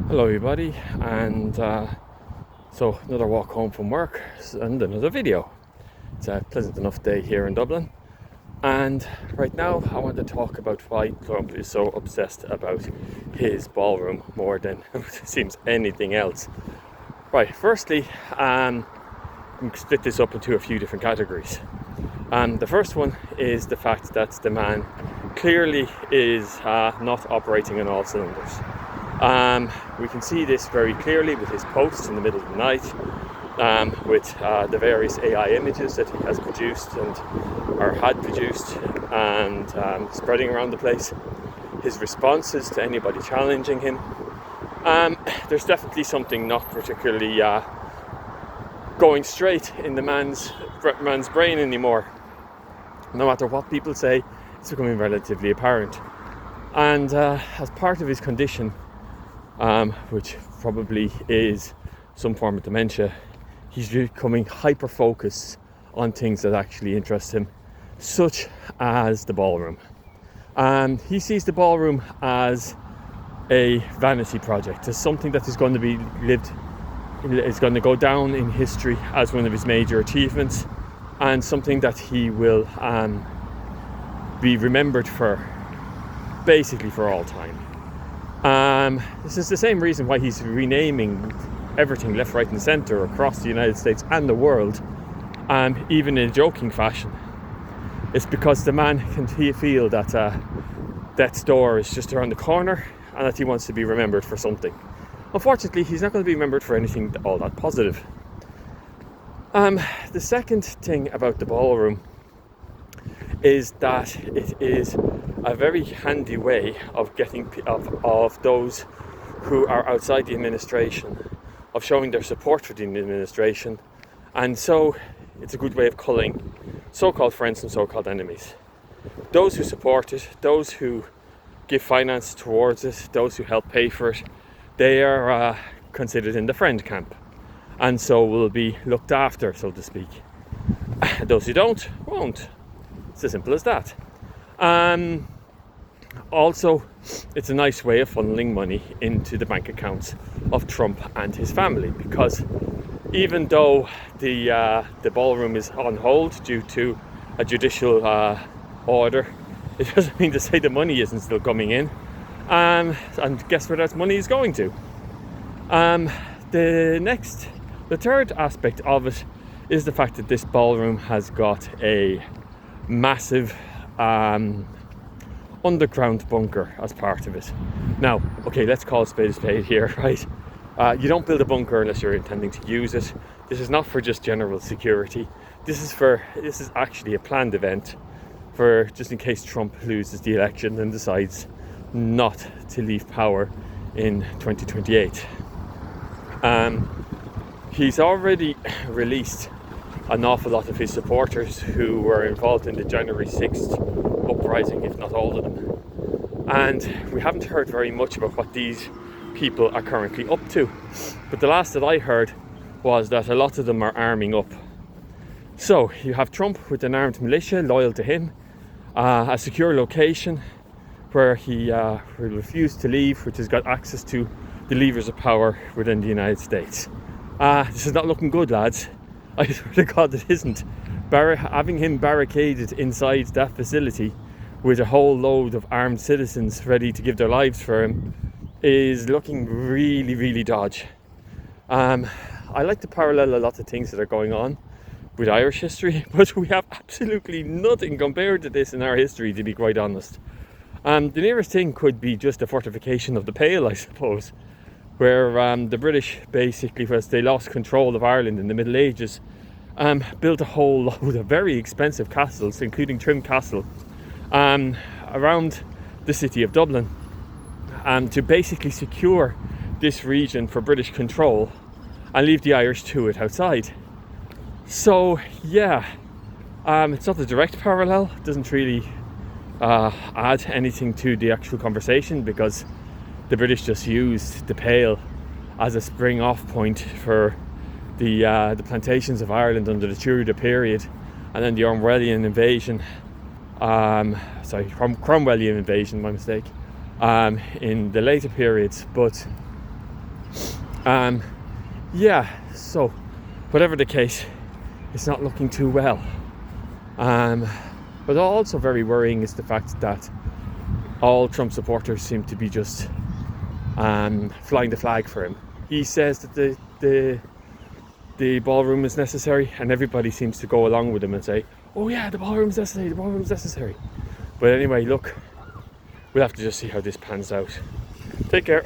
Hello everybody, and so another walk home from work and another video. It's a pleasant enough day here in Dublin, and right now I want to talk about why Trump is so obsessed about his ballroom more than it seems anything else. Right, firstly, we can split this up into a few different categories. The first one is the fact that the man clearly is not operating on all cylinders. We can see this very clearly with his posts in the middle of the night, with the various AI images that he has produced or had produced and spreading around the place. His responses to anybody challenging him. There's definitely something not particularly going straight in the man's brain anymore. No matter what people say, it's becoming relatively apparent. And as part of his condition, which probably is some form of dementia, he's becoming hyper-focused on things that actually interest him, such as the ballroom. He sees the ballroom as a vanity project, as something that is going to be is going to go down in history as one of his major achievements, and something that he will be remembered for, basically for all time. This is the same reason why he's renaming everything left, right and centre across the United States and the world, even in a joking fashion. It's because the man can feel that death's door is just around the corner and that he wants to be remembered for something. Unfortunately, he's not going to be remembered for anything all that positive. The second thing about the ballroom is that it is a very handy way of getting of those who are outside the administration, of showing their support for the administration, and so it's a good way of culling so-called friends and so-called enemies. Those who support it, those who give finance towards it, those who help pay for it, they are considered in the friend camp, and so will be looked after, so to speak. Those who don't, won't. It's as simple as that. Also, it's a nice way of funneling money into the bank accounts of Trump and his family, because even though the ballroom is on hold due to a judicial order, it doesn't mean to say the money isn't still coming in. And guess where that money is going to? The third aspect of it is the fact that this ballroom has got a massive underground bunker as part of it. Now, okay, let's call a spade here, right? You don't build a bunker unless you're intending to use it. This is not for just general security. This is actually a planned event for just in case Trump loses the election and decides not to leave power in 2028. He's already released an awful lot of his supporters who were involved in the January 6th uprising, if not all of them. And we haven't heard very much about what these people are currently up to. But the last that I heard was that a lot of them are arming up. So you have Trump with an armed militia loyal to him, a secure location where he will refuse to leave, which has got access to the levers of power within the United States. This is not looking good, lads. I swear to God it isn't. Having him barricaded inside that facility with a whole load of armed citizens ready to give their lives for him is looking really, really dodgy. I like to parallel a lot of things that are going on with Irish history, but we have absolutely nothing compared to this in our history, to be quite honest. The nearest thing could be just a fortification of the Pale, I suppose, where the British basically, as they lost control of Ireland in the Middle Ages, built a whole load of very expensive castles, including Trim Castle, around the city of Dublin, to basically secure this region for British control and leave the Irish to it outside. So yeah, it's not a direct parallel. It doesn't really add anything to the actual conversation, because the British just used the Pale as a spring off point for the plantations of Ireland under the Tudor period, and then the Cromwellian invasion, Cromwellian invasion, my mistake, in the later periods. But Yeah, so whatever the case, it's not looking too well. But also very worrying is the fact that all Trump supporters seem to be just flying the flag for him. He says that the ballroom is necessary, and everybody seems to go along with him and say, oh yeah, the ballroom's necessary, the ballroom's necessary. But anyway, look, we'll have to just see how this pans out. Take care.